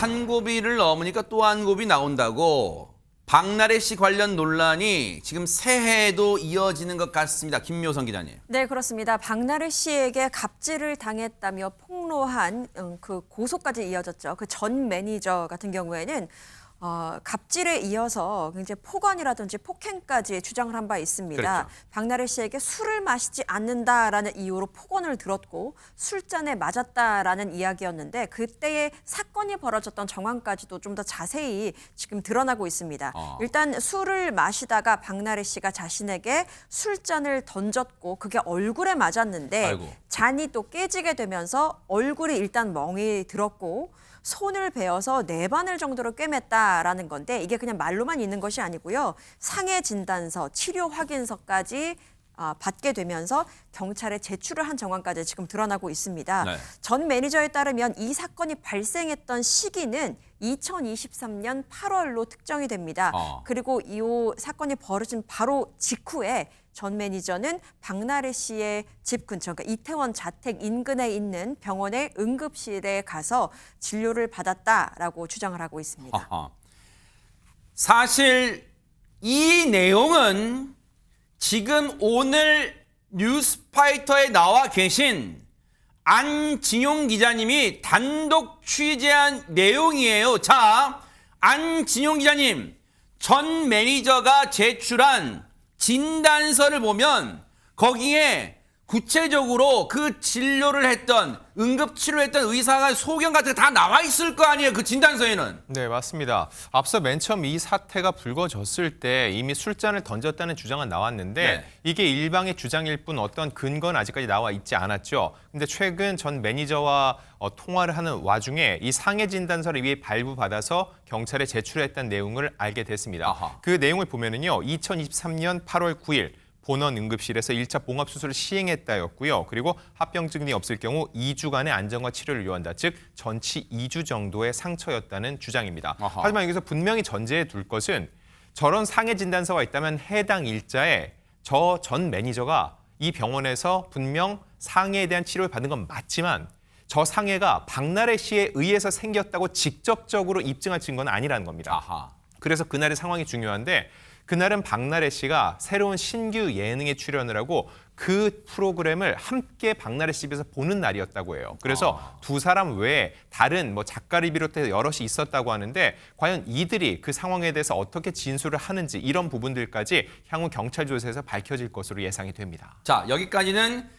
한 곱이를 넘으니까 또 한 곱이 나온다고 박나래 씨 관련 논란이 지금 새해에도 이어지는 것 같습니다. 김묘성 기자님. 네, 그렇습니다. 박나래 씨에게 갑질을 당했다며 폭로한 그 고소까지 이어졌죠. 그 전 매니저 같은 경우에는 갑질에 이어서 이제 폭언이라든지 폭행까지 주장을 한 바 있습니다. 그렇죠. 박나래 씨에게 술을 마시지 않는다라는 이유로 폭언을 들었고 술잔에 맞았다라는 이야기였는데 그때의 사건이 벌어졌던 정황까지도 좀 더 자세히 지금 드러나고 있습니다. 일단 술을 마시다가 박나래 씨가 자신에게 술잔을 던졌고 그게 얼굴에 맞았는데 아이고. 잔이 또 깨지게 되면서 얼굴이 일단 멍이 들었고 손을 베어서 4바늘 정도로 꿰맸다라는 건데 이게 그냥 말로만 있는 것이 아니고요. 상해 진단서, 치료 확인서까지 받게 되면서 경찰에 제출을 한 정황까지 지금 드러나고 있습니다. 네. 전 매니저에 따르면 이 사건이 발생했던 시기는 2023년 8월로 특정이 됩니다. 그리고 이 사건이 벌어진 바로 직후에 전 매니저는 박나래 씨의 집 근처, 그러니까 이태원 자택 인근에 있는 병원의 응급실에 가서 진료를 받았다라고 주장을 하고 있습니다. 사실 이 내용은 지금 오늘 뉴스파이터에 나와 계신 안진용 기자님이 단독 취재한 내용이에요. 자, 안진용 기자님, 전 매니저가 제출한 진단서를 보면 거기에 구체적으로 그 진료를 했던 응급치료를 했던 의사가 소견 같은 거 다 나와 있을 거 아니에요. 그 진단서에는. 네, 맞습니다. 앞서 맨 처음 이 사태가 불거졌을 때 이미 술잔을 던졌다는 주장은 나왔는데 네. 이게 일방의 주장일 뿐 어떤 근거는 아직까지 나와 있지 않았죠. 근데 최근 전 매니저와 통화를 하는 와중에 이 상해 진단서를 이미 발부받아서 경찰에 제출했다는 내용을 알게 됐습니다. 아하. 그 내용을 보면은요. 2023년 8월 9일 본원 응급실에서 1차 봉합수술을 시행했다였고요. 그리고 합병증 이 없을 경우 2주간의 안정화 치료를 요한다. 즉 전치 2주 정도의 상처였다는 주장입니다. 아하. 하지만 여기서 분명히 전제해 둘 것은 저런 상해 진단서가 있다면 해당 일자에 저 전 매니저가 이 병원에서 분명 상해에 대한 치료를 받은 건 맞지만 저 상해가 박나래 씨에 의해서 생겼다고 직접적으로 입증할 증거는 아니라는 겁니다. 아하. 그래서 그날의 상황이 중요한데 그날은 박나래 씨가 새로운 신규 예능에 출연을 하고 그 프로그램을 함께 박나래 씨 집에서 보는 날이었다고 해요. 그래서 두 사람 외에 다른 작가를 비롯해서 여럿이 있었다고 하는데 과연 이들이 그 상황에 대해서 어떻게 진술을 하는지 이런 부분들까지 향후 경찰 조사에서 밝혀질 것으로 예상이 됩니다. 자, 여기까지는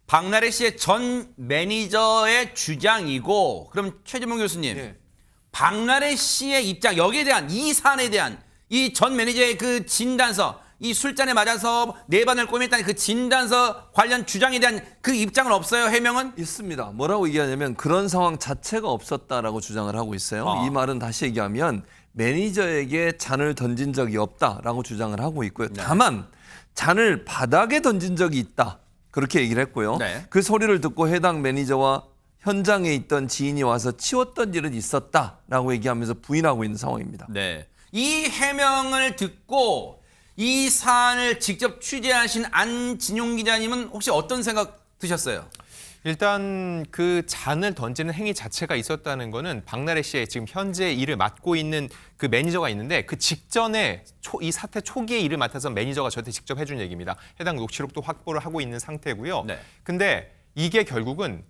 박나래 씨의 전 매니저의 주장이고 그럼 최재봉 교수님. 예. 박나래 씨의 입장, 여기에 대한 이 사안에 대한 이 전 매니저의 그 진단서, 이 술잔에 맞아서 4바늘 꿰맸다는 그 진단서 관련 주장에 대한 그 입장은 없어요, 해명은? 있습니다. 뭐라고 얘기하냐면 그런 상황 자체가 없었다라고 주장을 하고 있어요. 이 말은 다시 얘기하면 매니저에게 잔을 던진 적이 없다라고 주장을 하고 있고요. 다만 잔을 바닥에 던진 적이 있다. 그렇게 얘기를 했고요. 네. 그 소리를 듣고 해당 매니저와 현장에 있던 지인이 와서 치웠던 일은 있었다라고 얘기하면서 부인하고 있는 상황입니다. 네. 이 해명을 듣고 이 사안을 직접 취재하신 안진용 기자님은 혹시 어떤 생각 드셨어요? 일단 그 잔을 던지는 행위 자체가 있었다는 거는 박나래 씨의 지금 현재 일을 맡고 있는 그 매니저가 있는데 그 직전에 이 사태 초기에 일을 맡아서 매니저가 저한테 직접 해준 얘기입니다. 해당 녹취록도 확보를 하고 있는 상태고요. 네. 근데 이게 결국은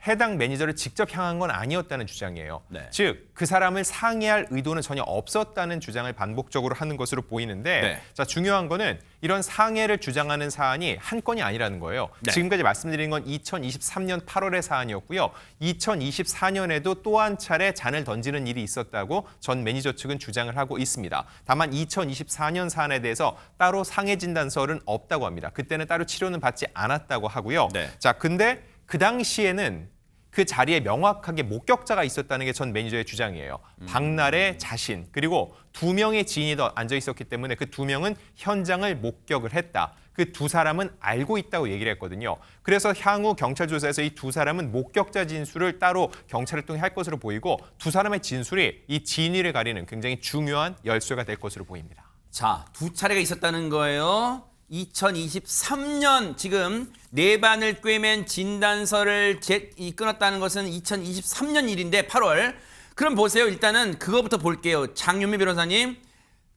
해당 매니저를 직접 향한 건 아니었다는 주장이에요. 네. 즉, 그 사람을 상해할 의도는 전혀 없었다는 주장을 반복적으로 하는 것으로 보이는데 네. 자, 중요한 거는 이런 상해를 주장하는 사안이 한 건이 아니라는 거예요. 네. 지금까지 말씀드린 건 2023년 8월의 사안이었고요. 2024년에도 또 한 차례 잔을 던지는 일이 있었다고 전 매니저 측은 주장을 하고 있습니다. 다만 2024년 사안에 대해서 따로 상해 진단서는 없다고 합니다. 그때는 따로 치료는 받지 않았다고 하고요. 네. 자, 근데 그 당시에는 그 자리에 명확하게 목격자가 있었다는 게 전 매니저의 주장이에요. 박나래 자신 그리고 2명의 지인이 더 앉아 있었기 때문에 그 2명은 현장을 목격을 했다. 그 두 사람은 알고 있다고 얘기를 했거든요. 그래서 향후 경찰 조사에서 이 두 사람은 목격자 진술을 따로 경찰을 통해 할 것으로 보이고 두 사람의 진술이 이 진위를 가리는 굉장히 중요한 열쇠가 될 것으로 보입니다. 자, 2차례가 있었다는 거예요. 2023년 지금 4바늘 꿰맨 진단서를 끊었다는 것은 2023년 일인데 8월. 그럼 보세요. 일단은 그거부터 볼게요. 장윤미 변호사님.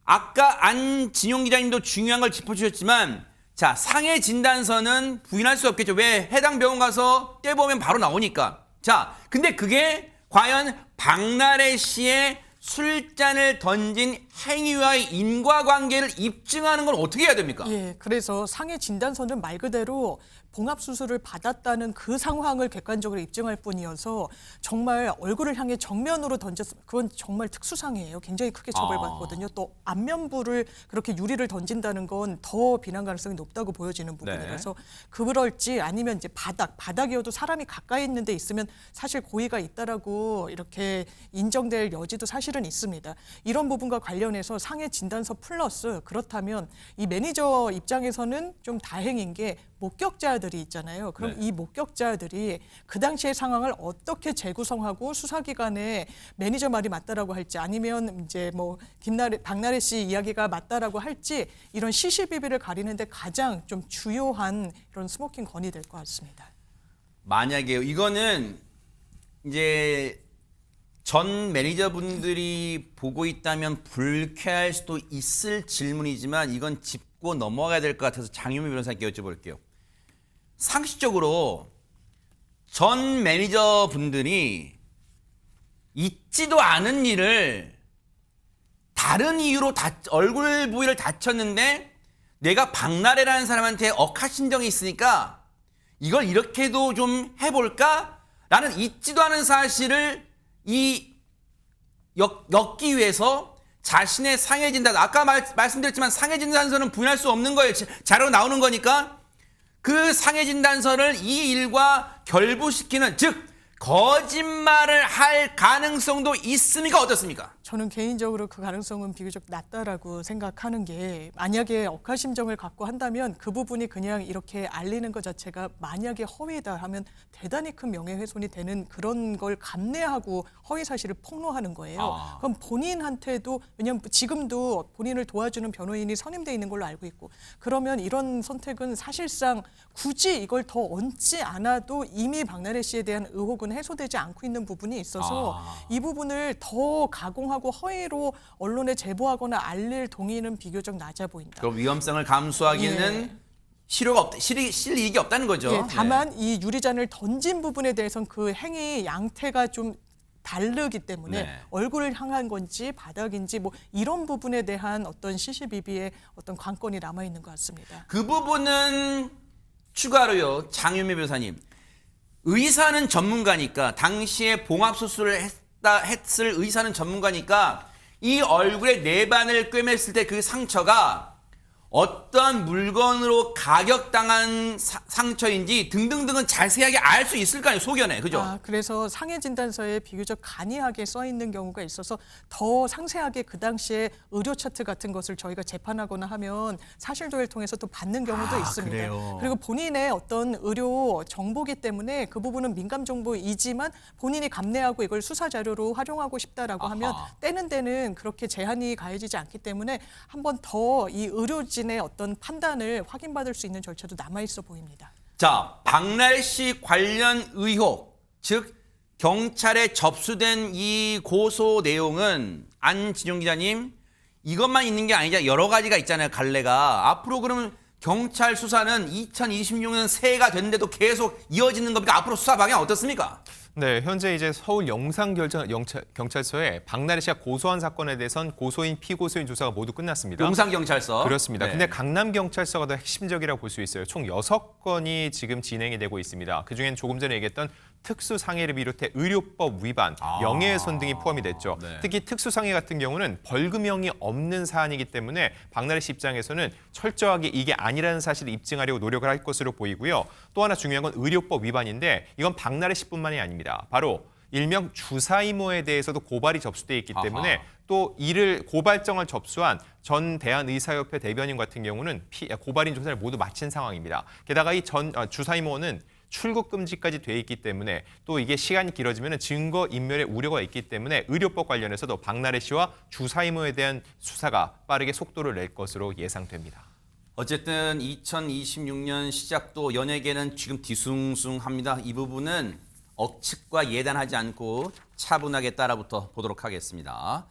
아까 안진용 기자님도 중요한 걸 짚어주셨지만 자, 상해 진단서는 부인할 수 없겠죠. 왜? 해당 병원 가서 떼보면 바로 나오니까. 자, 근데 그게 과연 박나래 씨의 술잔을 던진 행위와의 인과관계를 입증하는 건 어떻게 해야 됩니까? 예, 그래서 상해 진단서는 말 그대로 봉합 수술을 받았다는 그 상황을 객관적으로 입증할 뿐이어서 정말 얼굴을 향해 정면으로 던졌으면 그건 정말 특수상해예요. 굉장히 크게 처벌받거든요. 또 안면부를 그렇게 유리를 던진다는 건 더 비난 가능성이 높다고 보여지는 부분이라서 그럴지 아니면 이제 바닥이어도 사람이 가까이 있는 데 있으면 사실 고의가 있다라고 이렇게 인정될 여지도 사실은 있습니다. 이런 부분과 관련해서 상해 진단서 플러스 그렇다면 이 매니저 입장에서는 좀 다행인 게 목격자들이 있잖아요. 그럼 이 목격자들이 그 당시의 상황을 어떻게 재구성하고 수사기관에 매니저 말이 맞다라고 할지 아니면 이제 뭐 박나래 씨 이야기가 맞다라고 할지 이런 시시비비를 가리는데 가장 좀 주요한 이런 스모킹 건이 될 것 같습니다. 만약에요. 이거는 이제 전 매니저분들이 보고 있다면 불쾌할 수도 있을 질문이지만 이건 짚고 넘어가야 될 것 같아서 장윤미 변호사님께 여쭤볼게요. 상식적으로 전 매니저분들이 있지도 않은 일을 다른 이유로 얼굴 부위를 다쳤는데 내가 박나래라는 사람한테 억하심정이 있으니까 이걸 이렇게도 좀 해볼까? 라는 있지도 않은 사실을 엮기 위해서 자신의 상해 진단, 아까 말씀드렸지만 상해 진단서는 부인할 수 없는 거예요. 자료로 나오는 거니까 그 상해 진단서를 이 일과 결부시키는, 즉 거짓말을 할 가능성도 있습니까? 어떻습니까? 저는 개인적으로 그 가능성은 비교적 낮다라고 생각하는 게 만약에 억하심정을 갖고 한다면 그 부분이 그냥 이렇게 알리는 것 자체가 만약에 허위다 하면 대단히 큰 명예훼손이 되는 그런 걸 감내하고 허위 사실을 폭로하는 거예요. 그럼 본인한테도 왜냐하면 지금도 본인을 도와주는 변호인이 선임돼 있는 걸로 알고 있고 그러면 이런 선택은 사실상 굳이 이걸 더 얹지 않아도 이미 박나래 씨에 대한 의혹은 해소되지 않고 있는 부분이 있어서 이 부분을 더 가공하고 허위로 언론에 제보하거나 알릴 동의는 비교적 낮아 보인다. 그럼 위험성을 감수하기에는 실 이익이 없다는 거죠. 예, 다만 이 유리잔을 던진 부분에 대해서는 그 행위 양태가 좀 다르기 때문에 얼굴을 향한 건지 바닥인지 뭐 이런 부분에 대한 어떤 시시비비의 어떤 관건이 남아 있는 것 같습니다. 그 부분은 추가로요. 장윤미 변호사님. 의사는 전문가니까 당시에 봉합 수술을 했을 의사는 전문가니까 이 얼굴에 내반을 꿰맸을 때 그 상처가 어떠한 물건으로 가격당한 상처인지 등등등은 자세하게 알 수 있을 거 아니에요, 소견에. 그죠? 그래서 상해 진단서에 비교적 간이하게 써 있는 경우가 있어서 더 상세하게 그 당시에 의료 차트 같은 것을 저희가 재판하거나 하면 사실조회를 통해서 또 받는 경우도 있습니다. 그래요? 그리고 본인의 어떤 의료 정보기 때문에 그 부분은 민감 정보이지만 본인이 감내하고 이걸 수사 자료로 활용하고 싶다라고 하면 때는 데는 그렇게 제한이 가해지지 않기 때문에 한 번 더 이 의료진의 어떤 판단을 확인받을 수 있는 절차도 남아 있어 보입니다. 자, 박나래 씨 관련 의혹, 즉 경찰에 접수된 이 고소 내용은 안진용 기자님 이것만 있는 게 아니잖아요. 여러 가지가 있잖아요. 갈래가. 앞으로 그러면 경찰 수사는 2026년 새해가 됐는데도 계속 이어지는 겁니까? 앞으로 수사 방향 어떻습니까? 네, 현재 이제 서울 영산경찰서에 박나래 씨가 고소한 사건에 대해선 고소인, 피고소인 조사가 모두 끝났습니다. 용산경찰서. 그렇습니다. 네. 근데 강남경찰서가 더 핵심적이라고 볼 수 있어요. 총 6건이 지금 진행이 되고 있습니다. 그중엔 조금 전에 얘기했던 특수상해를 비롯해 의료법 위반, 명예훼손 등이 포함이 됐죠. 네. 특히 특수상해 같은 경우는 벌금형이 없는 사안이기 때문에 박나래 씨 입장에서는 철저하게 이게 아니라는 사실을 입증하려고 노력을 할 것으로 보이고요. 또 하나 중요한 건 의료법 위반인데 이건 박나래 씨뿐만이 아닙니다. 바로 일명 주사이모에 대해서도 고발이 접수돼 있기 때문에 또 이를 고발장을 접수한 전 대한의사협회 대변인 같은 경우는 고발인 조사를 모두 마친 상황입니다. 게다가 이 주사이모는 출국 금지까지 돼 있기 때문에 또 이게 시간이 길어지면 증거 인멸의 우려가 있기 때문에 의료법 관련해서도 박나래 씨와 주사이모에 대한 수사가 빠르게 속도를 낼 것으로 예상됩니다. 어쨌든 2026년 시작도 연예계는 지금 뒤숭숭합니다. 이 부분은 억측과 예단하지 않고 차분하게 따라붙어 보도록 하겠습니다.